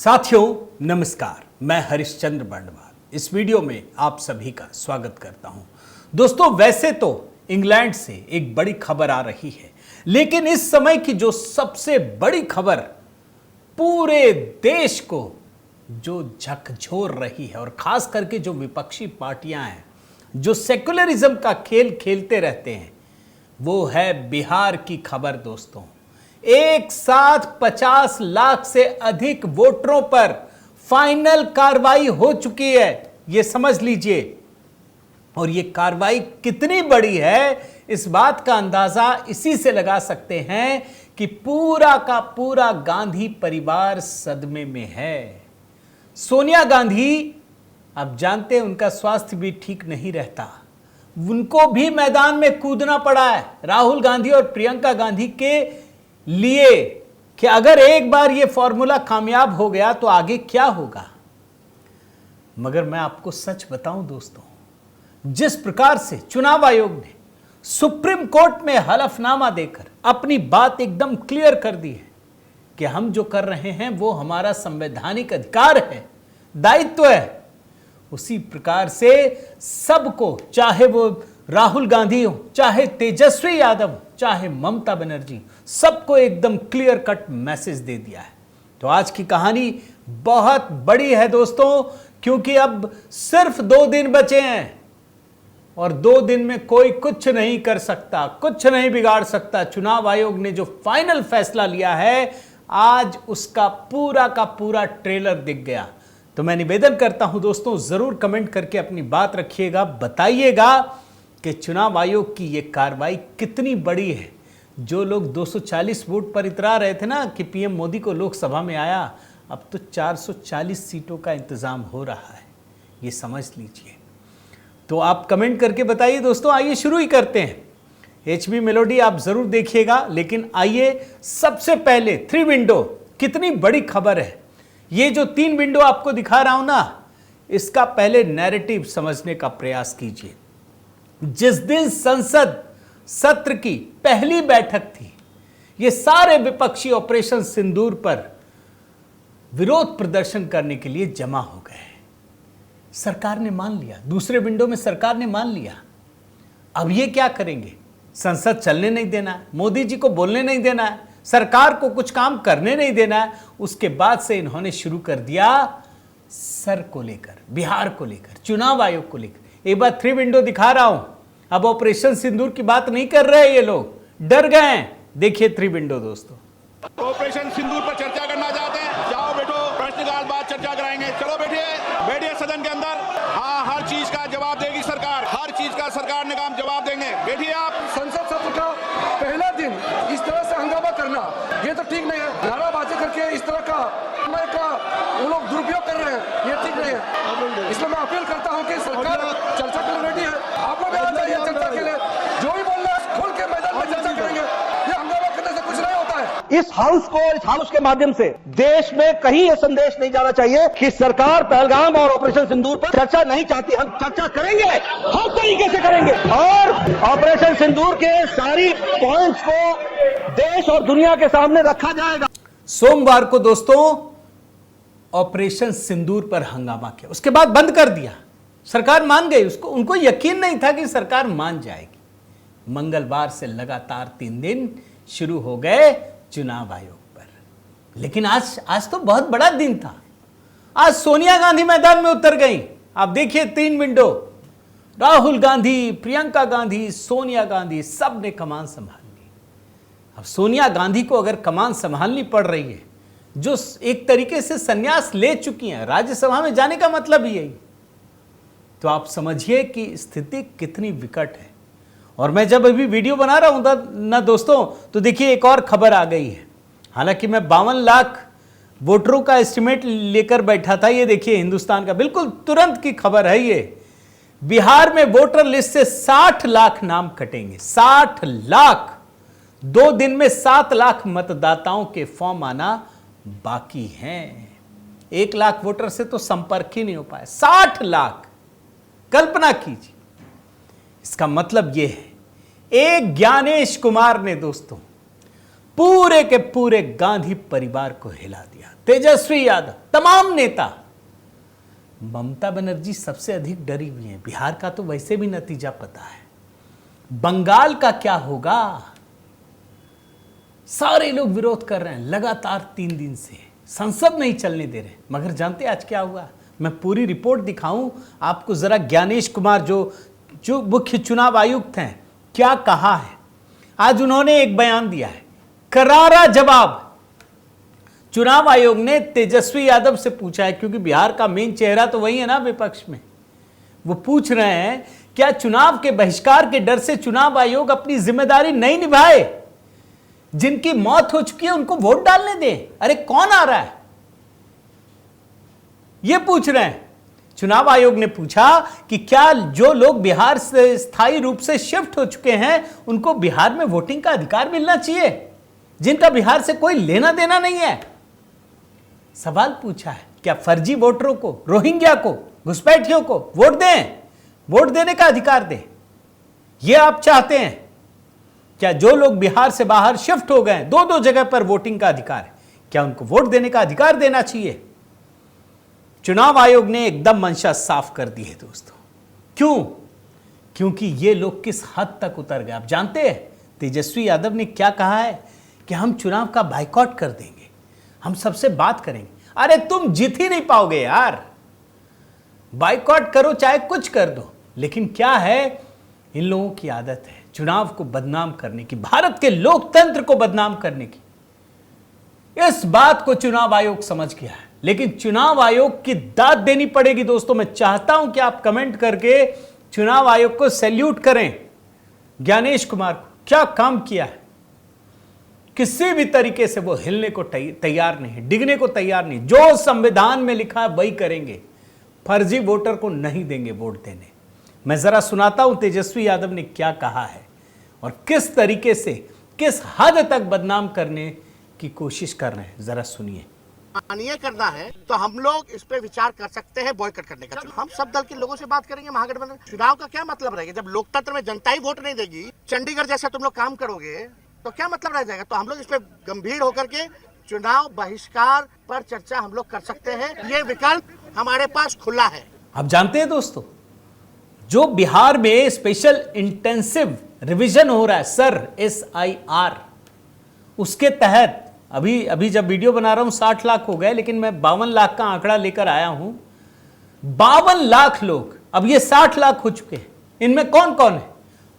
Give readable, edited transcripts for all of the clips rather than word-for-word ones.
साथियों नमस्कार, मैं हरिश्चंद्र बंडवाल इस वीडियो में आप सभी का स्वागत करता हूं। दोस्तों, वैसे तो इंग्लैंड से एक बड़ी खबर आ रही है, लेकिन इस समय की जो सबसे बड़ी खबर पूरे देश को जो झकझोर रही है और खास करके जो विपक्षी पार्टियां हैं जो सेक्युलरिज्म का खेल खेलते रहते हैं, वो है बिहार की खबर। दोस्तों, एक साथ 50 लाख से अधिक वोटरों पर फाइनल कार्रवाई हो चुकी है, यह समझ लीजिए। और यह कार्रवाई कितनी बड़ी है, इस बात का अंदाजा इसी से लगा सकते हैं कि पूरा का पूरा गांधी परिवार सदमे में है। सोनिया गांधी, आप जानते हैं उनका स्वास्थ्य भी ठीक नहीं रहता, उनको भी मैदान में कूदना पड़ा है राहुल गांधी और प्रियंका गांधी के लिए कि अगर एक बार यह फॉर्मूला कामयाब हो गया तो आगे क्या होगा। मगर मैं आपको सच बताऊं दोस्तों, जिस प्रकार से चुनाव आयोग ने सुप्रीम कोर्ट में हलफनामा देकर अपनी बात एकदम क्लियर कर दी है कि हम जो कर रहे हैं वो हमारा संवैधानिक अधिकार है, दायित्व है, उसी प्रकार से सबको, चाहे वो राहुल गांधी हो, चाहे तेजस्वी यादव, चाहे ममता बनर्जी, सबको एकदम क्लियर कट मैसेज दे दिया है। तो आज की कहानी बहुत बड़ी है दोस्तों, क्योंकि अब सिर्फ 2 दिन बचे हैं और 2 दिन में कोई कुछ नहीं कर सकता, कुछ नहीं बिगाड़ सकता। चुनाव आयोग ने जो फाइनल फैसला लिया है, आज उसका पूरा का पूरा ट्रेलर दिख गया। तो मैं निवेदन करता हूं दोस्तों, जरूर कमेंट करके अपनी बात रखिएगा, बताइएगा कि चुनाव आयोग की यह कार्रवाई कितनी बड़ी है। जो लोग 240 वोट पर इतरा रहे थे ना कि पीएम मोदी को लोकसभा में आया, अब तो 440 सीटों का इंतजाम हो रहा है, ये समझ लीजिए। तो आप कमेंट करके बताइए दोस्तों। आइए शुरू ही करते हैं। एचबी मेलोडी आप जरूर देखिएगा, लेकिन आइए सबसे पहले 3 विंडो, कितनी बड़ी खबर है। ये जो 3 विंडो आपको दिखा रहा हूं ना, इसका पहले नैरेटिव समझने का प्रयास कीजिए। जिस दिन संसद सत्र की पहली बैठक थी, ये सारे विपक्षी ऑपरेशन सिंदूर पर विरोध प्रदर्शन करने के लिए जमा हो गए। सरकार ने मान लिया, दूसरे विंडो में सरकार ने मान लिया। अब ये क्या करेंगे? संसद चलने नहीं देना है, मोदी जी को बोलने नहीं देना है, सरकार को कुछ काम करने नहीं देना है। उसके बाद से इन्होंने शुरू कर दिया सर को लेकर, बिहार को लेकर, चुनाव आयोग को लेकर। एक बार 3 विंडो दिखा रहा हूं। अब ऑपरेशन सिंदूर की बात नहीं कर रहे, ये लोग डर गए हैं। देखिए 3 विंडो दोस्तों। ऑपरेशन सिंदूर पर चर्चा करना चाहते हैं? जाओ बैठो, प्रश्नकाल बाद चर्चा कराएंगे। चलो बैठिए, बैठिए सदन के अंदर। हाँ, हर चीज का जवाब देगी सरकार, हर चीज का सरकार ने काम जवाब देंगे। बैठिए आप। संसद सत्र का पहला दिन इस तरह से हंगामा करना, ये तो ठीक नहीं है। नाराबाजी करके इस तरह का वो लोग दुरुपयोग कर रहे हैं, ये ठीक नहीं है। इसलिए मैं अपील करता हूँ कि सरकार चर्चा के लिए रेडी है। आप लोग आ जाइए चर्चा के लिए, जो भी बोलना है खुल के मैदान में चर्चा करेंगे। ये हंगामा करने से कुछ नहीं होता है। इस हाउस को, इस हाउस के माध्यम से देश में कहीं यह संदेश नहीं जाना चाहिए कि सरकार पहलगाम और ऑपरेशन सिंदूर पर चर्चा नहीं चाहती। हम चर्चा करेंगे, हर तरीके से करेंगे, और ऑपरेशन सिंदूर के सारी पॉइंट्स को देश और दुनिया के सामने रखा जाएगा। सोमवार को दोस्तों ऑपरेशन सिंदूर पर हंगामा किया, उसके बाद बंद कर दिया। सरकार मान गई, उनको यकीन नहीं था कि सरकार मान जाएगी। मंगलवार से लगातार 3 दिन शुरू हो गए चुनाव आयोग पर। लेकिन आज तो बहुत बड़ा दिन था। आज सोनिया गांधी मैदान में उतर गई। आप देखिए 3 विंडो, राहुल गांधी, प्रियंका गांधी, सोनिया गांधी, सब ने कमान संभाल ली। अब सोनिया गांधी को अगर कमान संभालनी पड़ रही है, जो एक तरीके से संन्यास ले चुकी हैं, राज्यसभा में जाने का मतलब ही यही, तो आप समझिए कि स्थिति कितनी विकट है। और मैं जब अभी वीडियो बना रहा हूं ना दोस्तों, तो देखिए एक और खबर आ गई है। हालांकि मैं 52 लाख वोटरों का एस्टिमेट लेकर बैठा था। ये देखिए हिंदुस्तान का बिल्कुल तुरंत की खबर है ये। बिहार में वोटर लिस्ट से 60 लाख नाम कटेंगे। 60 लाख, 2 दिन में 7 लाख मतदाताओं के फॉर्म आना बाकी हैं। 1 लाख वोटर से तो संपर्क ही नहीं हो पाया, 60 लाख, कल्पना कीजिए। इसका मतलब यह है, एक ज्ञानेश कुमार ने दोस्तों पूरे के पूरे गांधी परिवार को हिला दिया। तेजस्वी यादव, तमाम नेता। ममता बनर्जी सबसे अधिक डरी हुई है। बिहार का तो वैसे भी नतीजा पता है, बंगाल का क्या होगा। सारे लोग विरोध कर रहे हैं लगातार 3 दिन से, संसद नहीं चलने दे रहे। मगर जानते आज क्या हुआ? मैं पूरी रिपोर्ट दिखाऊं आपको जरा। ज्ञानेश कुमार जो मुख्य चुनाव आयुक्त हैं, क्या कहा है आज उन्होंने एक बयान दिया है, करारा जवाब। चुनाव आयोग ने तेजस्वी यादव से पूछा है, क्योंकि बिहार का मेन चेहरा तो वही है ना विपक्ष में। वो पूछ रहे हैं क्या चुनाव के बहिष्कार के डर से चुनाव आयोग अपनी जिम्मेदारी नहीं निभाए? जिनकी मौत हो चुकी है उनको वोट डालने दें। अरे कौन आ रहा है? ये पूछ रहे हैं। चुनाव आयोग ने पूछा कि क्या जो लोग बिहार से स्थायी रूप से शिफ्ट हो चुके हैं उनको बिहार में वोटिंग का अधिकार मिलना चाहिए, जिनका बिहार से कोई लेना देना नहीं है। सवाल पूछा है, क्या फर्जी वोटरों को, रोहिंग्या को, घुसपैठियों को वोट दें, वोट देने का अधिकार दें? यह आप चाहते हैं? क्या जो लोग बिहार से बाहर शिफ्ट हो गए, 2-2 जगह पर वोटिंग का अधिकार है, क्या उनको वोट देने का अधिकार देना चाहिए? चुनाव आयोग ने एकदम मंशा साफ कर दी है दोस्तों। क्यों? क्योंकि ये लोग किस हद तक उतर गए। आप जानते हैं तेजस्वी यादव ने क्या कहा है कि हम चुनाव का बाइकॉट कर देंगे, हम सबसे बात करेंगे। अरे तुम जीत ही नहीं पाओगे यार, बाइकॉट करो चाहे कुछ कर दो। लेकिन क्या है, इन लोगों की आदत है चुनाव को बदनाम करने की, भारत के लोकतंत्र को बदनाम करने की। इस बात को चुनाव आयोग समझ गया है, लेकिन चुनाव आयोग की दाद देनी पड़ेगी दोस्तों। मैं चाहता हूं कि आप कमेंट करके चुनाव आयोग को सैल्यूट करें। ज्ञानेश कुमार को क्या काम किया है, किसी भी तरीके से वो हिलने को तैयार नहीं, डिगने को तैयार नहीं। जो संविधान में लिखा है वही करेंगे, फर्जी वोटर को नहीं देंगे वोट देने। मैं जरा सुनाता हूं तेजस्वी यादव ने क्या कहा है और किस तरीके से, किस हद तक बदनाम करने की कोशिश कर रहे हैं, जरा सुनिए। माननीय करना है तो हम लोग इस पे विचार कर सकते हैं बॉयकॉट करने का। हम सब दल के लोगों से बात करेंगे। महागठबंधन चुनाव का क्या मतलब रहेगा जब लोकतंत्र में जनता ही वोट नहीं देगी? चंडीगढ़ जैसा तुम लोग काम करोगे तो क्या मतलब रह जाएगा? तो हम लोग इस पे गंभीर होकर के चुनाव बहिष्कार पर चर्चा हम लोग कर सकते हैं। ये विकल्प हमारे पास खुला है। आप जानते हैं दोस्तों, जो बिहार में स्पेशल इंटेंसिव रिवीजन हो रहा है सर, SIR, उसके तहत अभी जब वीडियो बना रहा हूं 60 लाख हो गए, लेकिन मैं 52 लाख का आंकड़ा लेकर आया हूं। 52 लाख लोग, अब ये 60 लाख हो चुके हैं। इनमें कौन कौन है?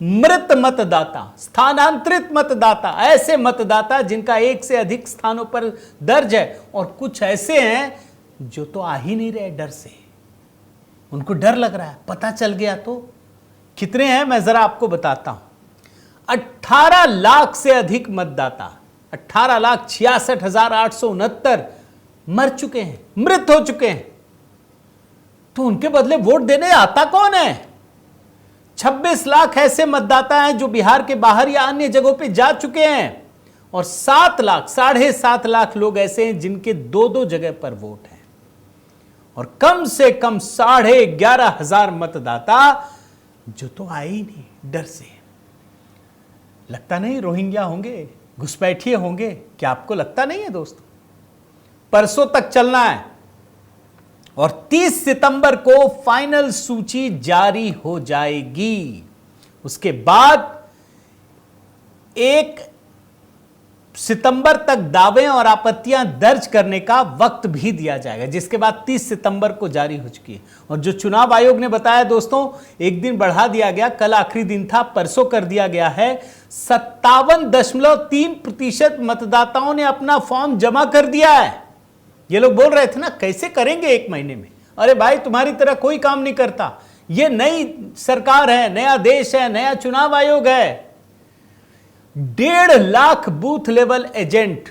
मृत मतदाता, स्थानांतरित मतदाता, ऐसे मतदाता जिनका एक से अधिक स्थानों पर दर्ज है, और कुछ ऐसे हैं जो तो आ ही नहीं रहे डर से, उनको डर लग रहा है, पता चल गया तो। कितने हैं मैं जरा आपको बताता हूं। 18 लाख से अधिक मतदाता, 18,66,869 मर चुके हैं, मृत हो चुके हैं। तो उनके बदले वोट देने आता कौन है? 26 लाख ऐसे मतदाता हैं जो बिहार के बाहर या अन्य जगहों पे जा चुके हैं, और 7 लाख, 7.5 लाख लोग ऐसे हैं जिनके 2-2 जगह पर वोट है, और कम से कम 11,500 मतदाता जो तो आए ही नहीं डर से। लगता नहीं रोहिंग्या होंगे, घुसपैठिए होंगे? क्या आपको लगता नहीं है दोस्तों? परसों तक चलना है और 30 सितंबर को फाइनल सूची जारी हो जाएगी। उसके बाद 1 सितंबर तक दावे और आपत्तियां दर्ज करने का वक्त भी दिया जाएगा, जिसके बाद 30 सितंबर को जारी हो चुकी है। और जो चुनाव आयोग ने बताया दोस्तों, एक दिन बढ़ा दिया गया, कल आखिरी दिन था, परसों कर दिया गया है। 57.3% मतदाताओं ने अपना फॉर्म जमा कर दिया है। ये लोग बोल रहे थे ना कैसे करेंगे 1 महीने में। अरे भाई, तुम्हारी तरह कोई काम नहीं करता। ये नई सरकार है, नया देश है, नया चुनाव आयोग है। 1.5 लाख बूथ लेवल एजेंट,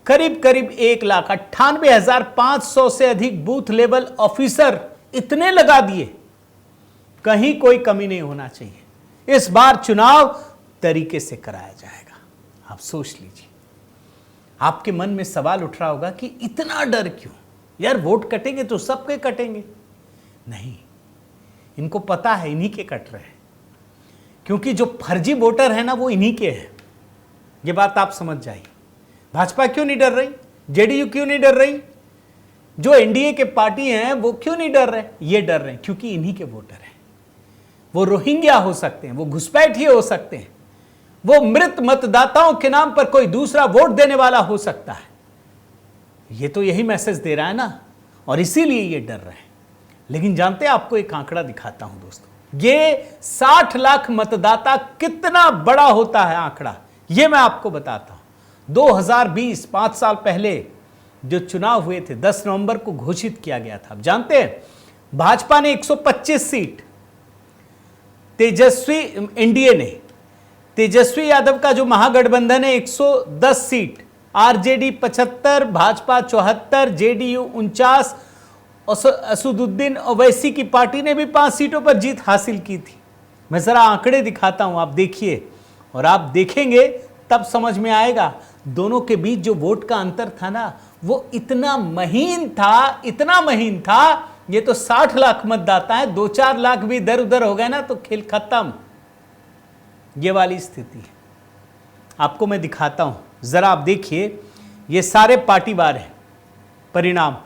करीब 1,98,500 से अधिक बूथ लेवल ऑफिसर, इतने लगा दिए। कहीं कोई कमी नहीं होना चाहिए। इस बार चुनाव तरीके से कराया जाएगा। आप सोच लीजिए। आपके मन में सवाल उठ रहा होगा कि इतना डर क्यों यार? वोट कटेंगे तो सबके कटेंगे। नहीं, इनको पता है इन्हीं के कट रहे हैं, क्योंकि जो फर्जी वोटर है ना वो इन्हीं के हैं। ये बात आप समझ जाइए। भाजपा क्यों नहीं डर रही, जेडीयू क्यों नहीं डर रही, जो एनडीए के पार्टी हैं वो क्यों नहीं डर रहे? ये डर रहे हैं क्योंकि इन्हीं के वोटर हैं। वो रोहिंग्या हो सकते हैं, वो घुसपैठिए हो सकते हैं, वो मृत मतदाताओं के नाम पर कोई दूसरा वोट देने वाला हो सकता है। ये तो यही मैसेज दे रहा है ना, और इसीलिए ये डर रहे हैं। लेकिन जानते हैं, आपको एक आंकड़ा दिखाता हूं दोस्तों, ये 60 लाख मतदाता कितना बड़ा होता है आंकड़ा, ये मैं आपको बताता हूं। 2020 5 साल पहले जो चुनाव हुए थे, 10 नवंबर को घोषित किया गया था। आप जानते हैं, भाजपा ने 125 सीट, तेजस्वी एनडीए ने, तेजस्वी यादव का जो महागठबंधन है 110 seat, RJD 75, Bhajpa 74, JDU 49, Asaduddin Owaisi की पार्टी ने भी 5 सीटों पर जीत हासिल की थी। मैं जरा आंकड़े दिखाता हूं, आप देखिए, और आप देखेंगे तब समझ में आएगा दोनों के बीच जो वोट का अंतर था ना, वो इतना महीन था, इतना महीन था। ये तो 60 लाख मतदाता है, 2-4 लाख भी इधर उधर हो गए ना तो खेल खत्म। ये वाली स्थिति है। आपको मैं दिखाता हूं, जरा आप देखिए, ये सारे पार्टीवार हैं परिणाम,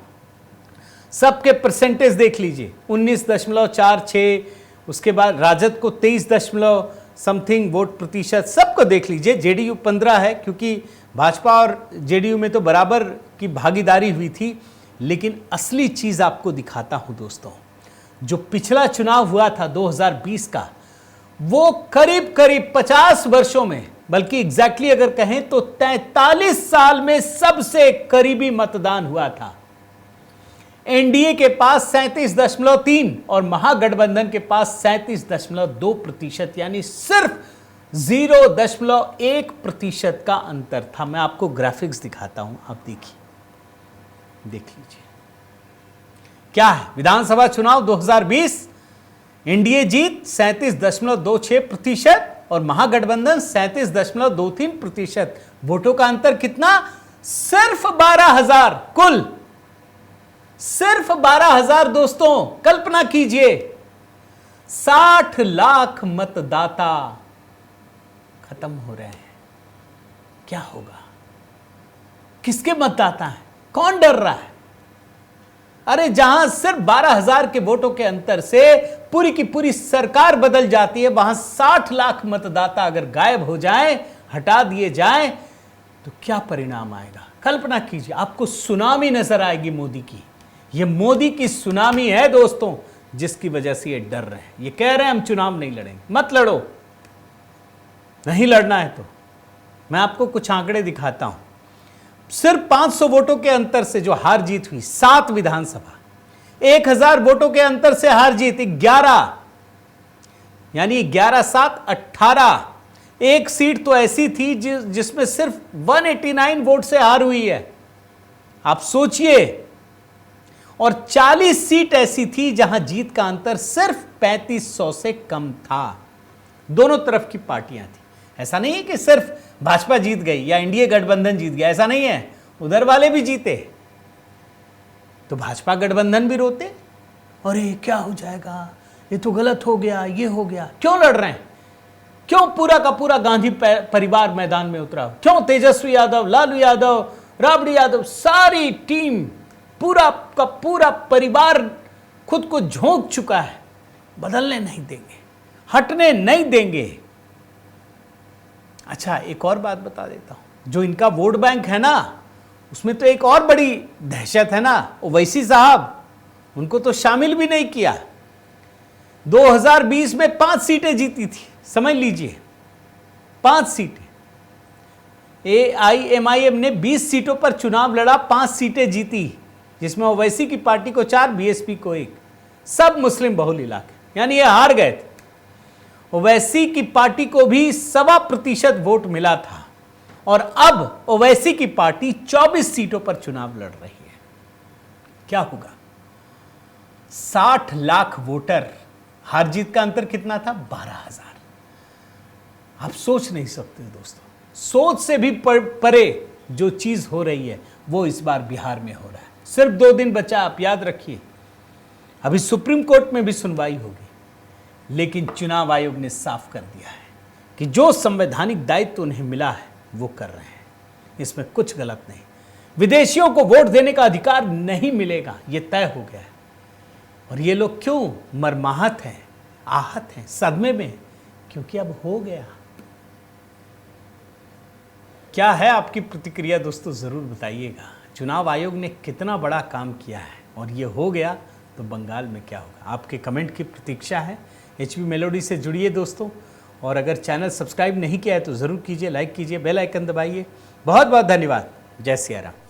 सबके परसेंटेज देख लीजिए। 19.46, उसके बाद राजद को 23 समथिंग वोट प्रतिशत, सबको देख लीजिए। जेडीयू 15 है, क्योंकि भाजपा और जेडीयू में तो बराबर की भागीदारी हुई थी। लेकिन असली चीज आपको दिखाता हूं दोस्तों, जो पिछला चुनाव हुआ था 2020 का, वो करीब करीब 50 वर्षों में, बल्कि एग्जैक्टली अगर कहें तो 43 साल में सबसे करीबी मतदान हुआ था। एनडीए के पास 37.3 और महागठबंधन के पास 37.2%, यानी सिर्फ 0.1% का अंतर था। मैं आपको ग्राफिक्स दिखाता हूं, आप देखिए, देख लीजिए क्या है। विधानसभा चुनाव 2020, एनडीए जीत 37.26% और महागठबंधन 37.23%। वोटों का अंतर कितना? सिर्फ 12,000, कुल सिर्फ 12,000 दोस्तों। कल्पना कीजिए, 60 लाख मतदाता खत्म हो रहे हैं। क्या होगा? किसके मतदाता हैं? कौन डर रहा है? अरे जहां सिर्फ 12,000 के वोटों के अंतर से पूरी की पूरी सरकार बदल जाती है, वहां 60 लाख मतदाता अगर गायब हो जाएं, हटा दिए जाएं, तो क्या परिणाम आएगा? कल्पना कीजिए, आपको सुनामी नजर आएगी मोदी की। ये मोदी की सुनामी है दोस्तों, जिसकी वजह से ये डर रहे हैं। ये कह रहे हैं हम चुनाव नहीं लड़ेंगे। मत लड़ो, नहीं लड़ना है तो मैं आपको कुछ आंकड़े दिखाता हूं। सिर्फ 500 वोटों के अंतर से जो हार जीत हुई 7 विधानसभा, 1000 वोटों के अंतर से हार जीत 11, यानी 11-7 18। एक सीट तो ऐसी थी जिसमें सिर्फ 189 वोट से हार हुई है, आप सोचिए। और 40 सीट ऐसी थी जहां जीत का अंतर सिर्फ 3500 से कम था। दोनों तरफ की पार्टियां थी। ऐसा नहीं है कि सिर्फ भाजपा जीत गई या एनडीए गठबंधन जीत गया, ऐसा नहीं है, उधर वाले भी जीते। तो भाजपा गठबंधन भी रोते, अरे क्या हो जाएगा, ये तो गलत हो गया, ये हो गया। क्यों लड़ रहे हैं? क्यों पूरा का पूरा गांधी परिवार मैदान में उतरा? क्यों तेजस्वी यादव, लालू यादव, राबड़ी यादव, सारी टीम, पूरा का पूरा परिवार खुद को झोंक चुका है। बदलने नहीं देंगे, हटने नहीं देंगे। अच्छा, एक और बात बता देता हूं, जो इनका वोट बैंक है ना, उसमें तो एक और बड़ी दहशत है ना, ओवैसी साहब, उनको तो शामिल भी नहीं किया। 2020 में 5 सीटें जीती थी, समझ लीजिए 5 सीटें। AIMIM ने 20 सीटों पर चुनाव लड़ा, 5 सीटें जीती, जिसमें ओवैसी की पार्टी को 4, बीएसपी को 1, सब मुस्लिम बहुल इलाके, यानी ये हार गए थे। ओवैसी की पार्टी को भी 7% वोट मिला था, और अब ओवैसी की पार्टी 24 सीटों पर चुनाव लड़ रही है। क्या होगा? 60 लाख वोटर, हार जीत का अंतर कितना था? 12,000। आप सोच नहीं सकते दोस्तों, सोच से भी परे जो चीज हो रही है वो इस बार बिहार में हो रहा है। सिर्फ 2 दिन बचा, आप याद रखिए। अभी सुप्रीम कोर्ट में भी सुनवाई होगी, लेकिन चुनाव आयोग ने साफ कर दिया है कि जो संवैधानिक दायित्व उन्हें मिला है वो कर रहे हैं, इसमें कुछ गलत नहीं। विदेशियों को वोट देने का अधिकार नहीं मिलेगा, ये तय हो गया है। और ये लोग क्यों मर्माहत हैं, आहत हैं, सदमे में? क्योंकि अब हो गया। क्या है आपकी प्रतिक्रिया दोस्तों, जरूर बताइएगा। चुनाव आयोग ने कितना बड़ा काम किया है और ये हो गया तो बंगाल में क्या होगा? आपके कमेंट की प्रतीक्षा है। HB मेलोडी से जुड़िए दोस्तों, और अगर चैनल सब्सक्राइब नहीं किया है तो ज़रूर कीजिए, लाइक कीजिए, बेल आइकन दबाइए। बहुत बहुत धन्यवाद। जय सिया राम।